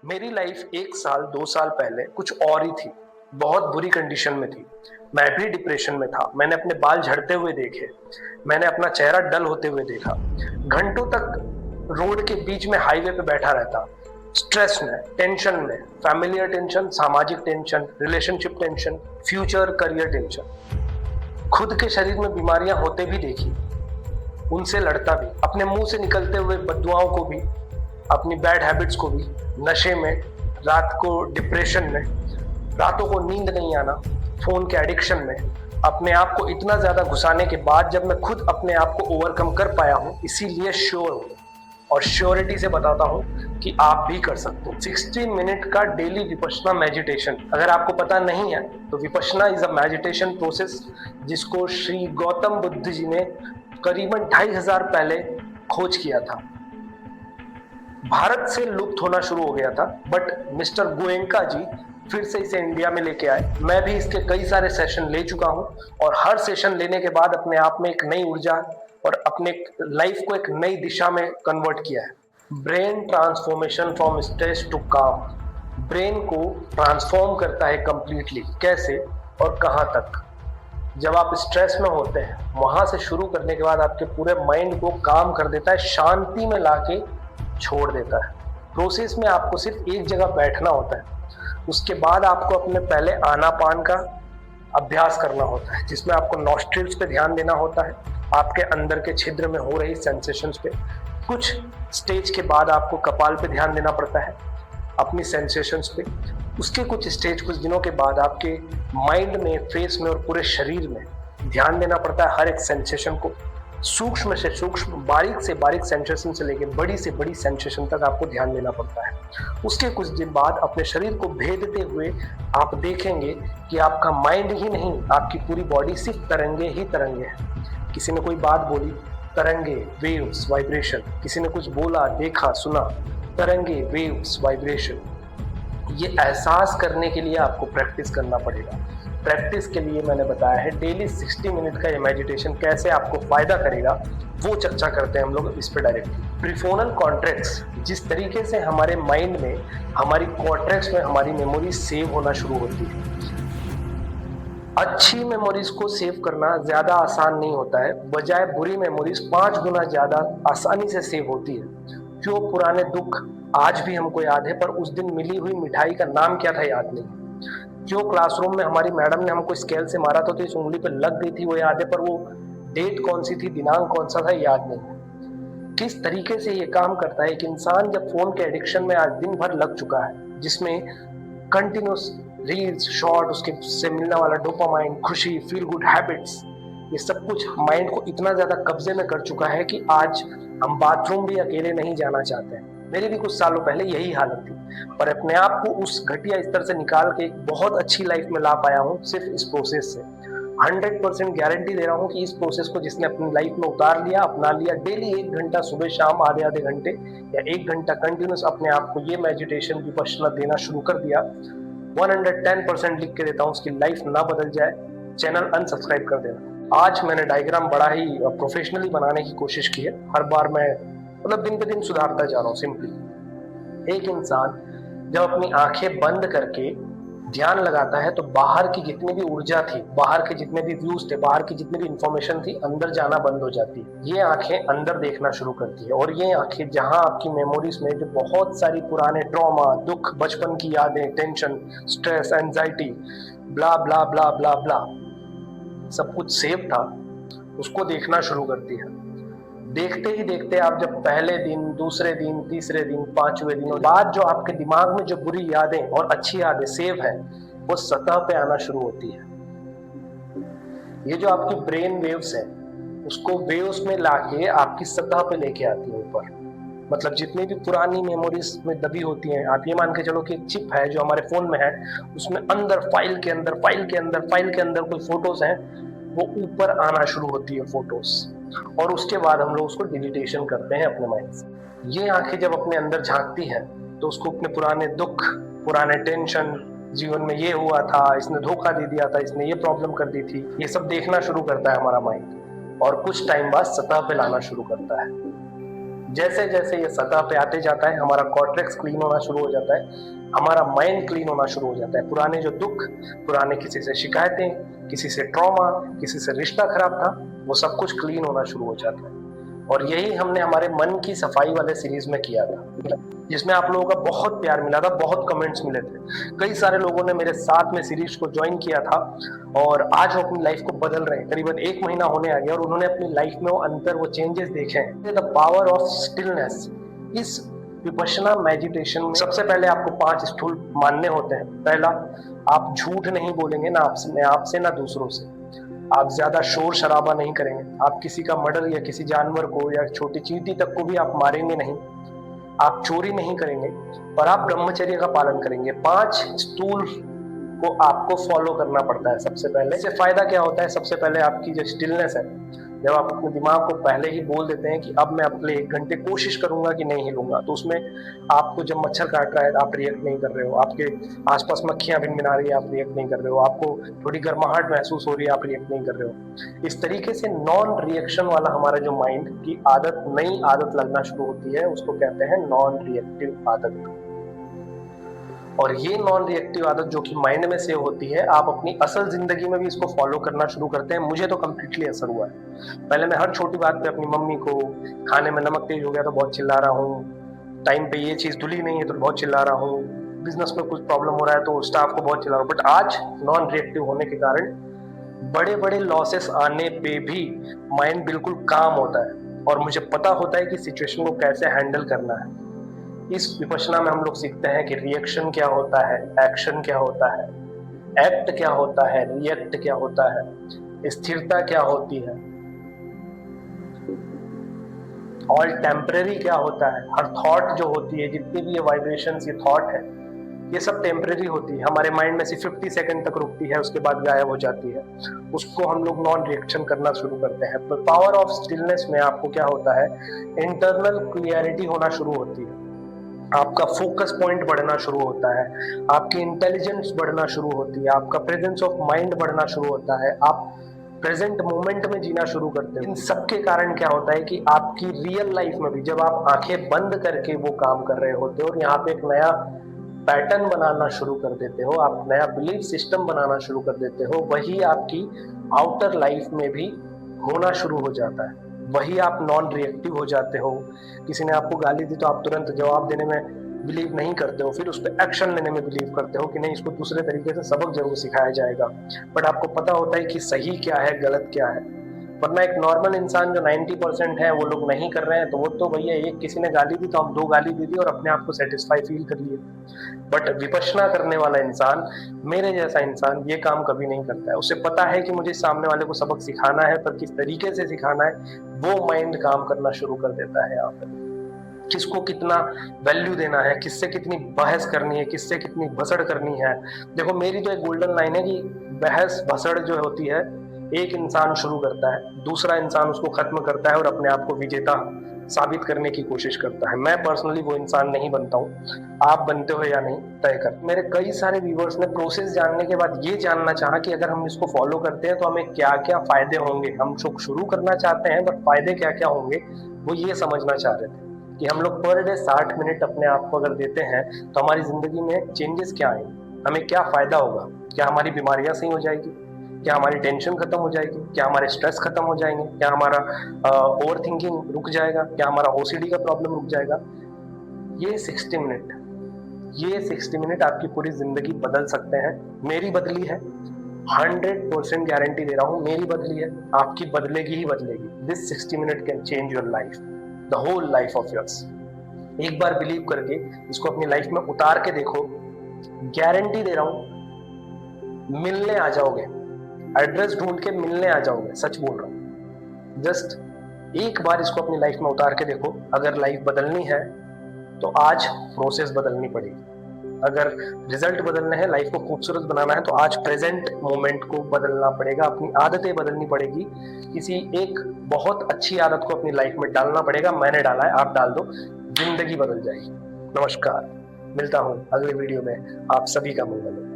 मेरी लाइफ 1 साल 2 साल पहले कुछ और ही थी। बहुत बुरी कंडीशन में थी। मैं भी डिप्रेशन में था। मैंने अपने बाल झड़ते हुए देखे। मैंने अपना चेहरा डल होते हुए देखा। घंटों तक रोड के बीच में हाईवे पे बैठा रहता। स्ट्रेस में, टेंशन में, फैमिलियर टेंशन, सामाजिक tension, relationship tension, future career tension. खुद के शरीर में बीमारियां होते भी देखी, उनसे लड़ता भी, अपने मुंह से निकलते हुए बददुआओं को भी, अपनी बैड हैबिट्स को भी, नशे में, रात को डिप्रेशन में, रातों को नींद नहीं आना, फोन के एडिक्शन में, अपने आप को इतना ज्यादा घुसाने के बाद जब मैं खुद अपने आप को ओवरकम कर पाया हूँ, इसीलिए श्योर हूँ और श्योरिटी से बताता हूँ कि आप भी कर सकते हो। 60 मिनट का डेली विपश्यना मेडिटेशन। अगर आपको पता नहीं है तो Vipassana is a meditation process जिसको श्री गौतम बुद्ध जी ने करीबन 2500 पहले खोज किया था। भारत से लुप्त होना शुरू हो गया था, बट मिस्टर गोयनका जी फिर से इसे इंडिया में लेके आए। मैं भी इसके कई सारे सेशन ले चुका हूं और हर सेशन लेने के बाद अपने आप में एक नई ऊर्जा और अपने लाइफ को एक नई दिशा में कन्वर्ट किया है। Brain transformation from stress to calm. Brain को ट्रांसफॉर्म करता है कंप्लीटली। कैसे और कहां तक? जब आप स्ट्रेस में होते हैं, वहां से शुरू करने के बाद आपके पूरे माइंड को काम कर देता है, शांति में लाके छोड़ देता है। प्रोसेस में आपको सिर्फ एक जगह बैठना होता है। उसके बाद आपको अपने पहले आनापान का अभ्यास करना होता है, जिसमें आपको नॉस्ट्रिल्स पे ध्यान देना होता है, आपके अंदर के छिद्र में हो रही सेंसेशंस पे। कुछ स्टेज के बाद आपको कपाल पे ध्यान देना पड़ता है, अपनी सेंसेशंस पे। उसके कुछ स्टेज, कुछ दिनों के बाद आपके माइंड में, फेस में और पूरे शरीर में ध्यान देना पड़ता है हर एक सेंसेशन को। सूक्ष्म से सूक्ष्म, बारीक से बारीक सेंसेशन से लेकर बड़ी से बड़ी सेंसेशन तक आपको ध्यान देना पड़ता है। उसके कुछ दिन बाद अपने शरीर को भेदते हुए आप देखेंगे कि आपका माइंड ही नहीं, आपकी पूरी बॉडी सिर्फ तरंगे ही तरंगे हैं। किसी ने कोई बात बोली, तरंगे, वेव्स, वाइब्रेशन। किसी ने कुछ बोला, देखा, सुना, तरंगे, वेव्स, वाइब्रेशन। ये एहसास करने के लिए आपको प्रैक्टिस करना पड़ेगा। प्रैक्टिस के लिए मैंने बताया है डेली 60 मिनट का ये मेडिटेशन कैसे आपको फायदा करेगा, वो चर्चा करते हैं हम लोग इस पे डायरेक्टली। प्रीफ्रोनल कॉर्टेक्स, जिस तरीके से हमारे माइंड में, हमारी कॉर्टेक्स में हमारी मेमोरी सेव होना शुरू होती है। अच्छी मेमोरीज को सेव करना ज्यादा आसान नहीं होता है, बजाय बुरी मेमोरीज 5 गुना ज्यादा आसानी से सेव होती है। जो पुराने दुख आज भी हमको याद है, पर उस दिन मिली हुई मिठाई का नाम क्या था याद नहीं। जो क्लासरूम में हमारी मैडम ने हमको स्केल से मारा था तो इस उंगली पर लग गई थी वो याद है, पर वो डेट कौन सी थी, दिनांक कौन सा था, याद नहीं। किस तरीके से ये काम करता है, एक इंसान जब फोन के एडिक्शन में आज दिन भर लग चुका है, जिसमें कंटिन्यूस रील्स, शॉर्ट, उसके से मिलने वाला डोपामाइन, खुशी, फील गुड हैबिट्स, ये सब कुछ माइंड को इतना ज्यादा कब्जे में कर चुका है कि आज हम बाथरूम भी अकेले नहीं जाना चाहते हैं। मेरी भी कुछ सालों पहले यही हालत थी, पर अपने आप को उस घटिया स्तर से निकाल के एक बहुत अच्छी लाइफ में ला पाया हूँ सिर्फ इस प्रोसेस से। 100% गारंटी दे रहा हूँ कि इस प्रोसेस को जिसने अपनी लाइफ में उतार लिया, अपना लिया, डेली 1 घंटा सुबह शाम, आधे आधे घंटे या 1 घंटा कंटिन्यूस अपने आप को ये मेडिटेशन विपश्यना देना शुरू कर दिया, 110% लिख के देता हूँ, उसकी लाइफ ना बदल जाए, चैनल अनसब्सक्राइब कर देना। आज मैंने डायग्राम बड़ा ही प्रोफेशनली बनाने की कोशिश की है। हर बार मैं मतलब दिन पे दिन सुधारता जा रहा हूँ। सिंपली एक इंसान जब अपनी आंखें बंद करके ध्यान लगाता है तो बाहर की जितनी भी ऊर्जा थी, बाहर के जितने भी व्यूज थे, बाहर की जितनी भी इंफॉर्मेशन थी, अंदर जाना बंद हो जाती है। ये आंखें अंदर देखना शुरू करती है और ये आंखें जहां आपकी मेमोरीज में जो बहुत सारी पुराने ट्रॉमा, दुख, बचपन की यादें, टेंशन, स्ट्रेस, एंजाइटी, ब्ला ब्ला ब्ला ब्ला ब्ला सब कुछ सेव था, उसको देखना शुरू करती है। देखते ही देखते आप जब पहले दिन, दूसरे दिन, तीसरे दिन, 5वें दिन बाद जो आपके दिमाग में जो बुरी यादें और अच्छी यादें सेव है, वो सतह पे आना शुरू होती है। ये जो आपकी ब्रेन वेव्स है, उसको वेव्स में लाके आपकी सतह पे लेके आती है ऊपर। मतलब जितनी भी पुरानी मेमोरीज में दबी होती हैं, आप ये मान के चलो कि एक चिप है जो हमारे फोन में है, उसमें अंदर फाइल के अंदर फाइल के अंदर फाइल के अंदर कोई फोटोज हैं, वो ऊपर आना शुरू होती है फोटोज, और उसके बाद हम लोग उसको डिलीटेशन करते हैं अपने माइंड से। ये आंखें जब अपने अंदर झांकती हैं तो उसको अपने पुराने दुख, पुराने टेंशन, जीवन में ये हुआ था, इसने धोखा दे दिया था, इसने ये प्रॉब्लम कर दी थी, ये सब देखना शुरू करता है हमारा माइंड, और कुछ टाइम बाद सतह पे लाना शुरू करता है। जैसे जैसे ये सतह पे आते जाता है, हमारा कॉर्टेक्स क्लीन होना शुरू हो जाता है, हमारा माइंड क्लीन होना शुरू हो जाता है। पुराने जो दुख, पुराने किसी से शिकायतें, किसी से ट्रॉमा, किसी से रिश्ता खराब था, वो सब कुछ क्लीन होना शुरू हो जाता है। और यही हमने हमारे मन की सफाई वाले सीरीज में किया था, जिसमें आप लोगों का बहुत प्यार मिला था, बहुत कमेंट्स मिले थे। कई सारे लोगों ने मेरे साथ में सीरीज को ज्वाइन किया था और आज वो अपनी लाइफ को बदल रहे हैं। करीबन 1 महीना होने आ गया और उन्होंने अपनी लाइफ में वो अंतर, वो चेंजेस देखे हैं। The power of stillness. इस विपश्यना मेडिटेशन में सबसे पहले आपको 5 स्थूल मानने होते हैं। पहला, आप झूठ नहीं बोलेंगे, ना आपसे ना दूसरों से। आप ज्यादा शोर शराबा नहीं करेंगे। आप किसी का मर्डर या किसी जानवर को या छोटी चींटी तक को भी आप मारेंगे नहीं। आप चोरी नहीं करेंगे और आप ब्रह्मचर्य का पालन करेंगे। 5 स्थूल को आपको फॉलो करना पड़ता है सबसे पहले। इससे फायदा क्या होता है? सबसे पहले आपकी जो स्टिलनेस है, जब आप अपने दिमाग को पहले ही बोल देते हैं कि अब मैं अपने 1 घंटे कोशिश करूंगा कि नहीं हिलूंगा, तो उसमें आपको जब मच्छर काट रहा है आप रिएक्ट नहीं कर रहे हो, आपके आसपास मक्खियां भिनभिना रही है आप रिएक्ट नहीं कर रहे हो, आपको थोड़ी गर्माहट महसूस हो रही है आप रिएक्ट नहीं कर रहे हो। इस तरीके से नॉन रिएक्शन वाला हमारा जो माइंड की आदत, नई आदत लगना शुरू होती है, उसको कहते हैं नॉन रिएक्टिव आदत। और ये नॉन रिएक्टिव आदत जो कि माइंड में सेव होती है, आप अपनी असल जिंदगी में भी इसको फॉलो करना शुरू करते हैं। मुझे तो कंप्लीटली असर हुआ है। पहले मैं हर छोटी बात पे अपनी मम्मी को, खाने में नमक तेज हो गया तो बहुत चिल्ला रहा हूँ, टाइम पे ये चीज धुली नहीं है तो बहुत चिल्ला रहा हूँ, बिजनेस में कुछ प्रॉब्लम हो रहा है तो स्टाफ को बहुत चिल्ला रहा हूँ। बट आज नॉन रिएक्टिव होने के कारण बड़े बड़े लॉसेस आने पे भी माइंड बिल्कुल काम होता है और मुझे पता होता है कि सिचुएशन को कैसे हैंडल करना है। इस विपश्यना में हम लोग सीखते हैं कि रिएक्शन क्या होता है, एक्शन क्या होता है, एक्ट क्या होता है, रिएक्ट क्या होता है, स्थिरता क्या होती है, ऑल टेम्पररी क्या होता है। हर थॉट जो होती है, जितनी भी ये वाइब्रेशंस, ये थॉट है, ये सब टेम्पररी होती है। हमारे माइंड में से 50 सेकंड तक रुकती है, उसके बाद गायब हो जाती है। उसको हम लोग नॉन रिएक्शन करना शुरू करते हैं। तो पावर ऑफ स्टिलनेस में आपको क्या होता है, इंटरनल क्लियरिटी होना शुरू होती है, आपका फोकस पॉइंट बढ़ना शुरू होता है, आपकी इंटेलिजेंस बढ़ना शुरू होती है, आपका प्रेजेंस ऑफ माइंड बढ़ना शुरू होता है, आप प्रेजेंट मोमेंट में जीना शुरू करते हैं। इन सब के कारण क्या होता है कि आपकी रियल लाइफ में भी जब आप आंखें बंद करके वो काम कर रहे होते हो और यहाँ पे एक नया पैटर्न बनाना शुरू कर देते हो, आप नया बिलीफ सिस्टम बनाना शुरू कर देते हो, वही आपकी आउटर लाइफ में भी होना शुरू हो जाता है। वही आप नॉन रिएक्टिव हो जाते हो। किसी ने आपको गाली दी तो आप तुरंत जवाब देने में बिलीव नहीं करते हो, फिर उस पर एक्शन लेने में बिलीव करते हो कि नहीं, इसको दूसरे तरीके से सबक जरूर सिखाया जाएगा। बट आपको पता होता है कि सही क्या है, गलत क्या है। वरना एक नॉर्मल इंसान जो 90% है वो लोग नहीं कर रहे हैं, तो वो तो भैया एक किसी ने गाली दी तो हम 2 गाली दे दी और अपने आप को सेटिस्फाई फील कर लिए। बट विपश्यना करने वाला इंसान, मेरे जैसा इंसान, ये काम कभी नहीं करता है। उसे पता है कि मुझे सामने वाले को सबक सिखाना है, पर किस तरीके से सिखाना है वो माइंड काम करना शुरू कर देता है। यहाँ पर किसको कितना वैल्यू देना है, किससे कितनी बहस करनी है, किससे कितनी भसड़ करनी है। देखो, मेरी तो एक गोल्डन लाइन है कि बहस भसड़ जो होती है, एक इंसान शुरू करता है, दूसरा इंसान उसको खत्म करता है और अपने आप को विजेता साबित करने की कोशिश करता है। मैं पर्सनली वो इंसान नहीं बनता हूँ। आप बनते हो या नहीं, तय कर। मेरे कई सारे व्यूवर्स ने प्रोसेस जानने के बाद ये जानना चाहा कि अगर हम इसको फॉलो करते हैं तो हमें क्या क्या फायदे होंगे। हम शुरू करना चाहते हैं, बट फायदे क्या क्या होंगे वो ये समझना चाह रहे थे कि हम लोग पर डे 60 मिनट अपने आप को अगर देते हैं तो हमारी जिंदगी में चेंजेस क्या आएंगे, हमें क्या फायदा होगा। क्या हमारी बीमारियां सही हो जाएगी, क्या हमारी टेंशन खत्म हो जाएगी, क्या हमारे स्ट्रेस खत्म हो जाएंगे, क्या हमारा ओवर थिंकिंग रुक जाएगा, क्या हमारा ओसीडी का प्रॉब्लम रुक जाएगा। ये 60 मिनट आपकी पूरी जिंदगी बदल सकते हैं। मेरी बदली है, 100% गारंटी दे रहा हूं, मेरी बदली है, आपकी बदलेगी ही बदलेगी। This 60 minute can change your life, the whole life of yours. एक बार बिलीव करके इसको अपनी लाइफ में उतार के देखो, गारंटी दे रहा हूं मिलने आ जाओगे, एड्रेस ढूंढ के मिलने आ जाओगे, सच बोल रहा हूं। जस्ट एक बार इसको अपनी लाइफ में उतार के देखो। अगर लाइफ बदलनी है तो आज प्रोसेस बदलनी पड़ेगी। अगर रिजल्ट बदलने हैं, लाइफ को खूबसूरत बनाना है, तो आज प्रेजेंट मोमेंट को बदलना पड़ेगा, अपनी आदतें बदलनी पड़ेगी, किसी एक बहुत अच्छी आदत को अपनी लाइफ में डालना पड़ेगा। मैंने डाला है, आप डाल दो, जिंदगी बदल जाएगी। नमस्कार, मिलता हूं अगले वीडियो में। आप सभी का मंगल हो।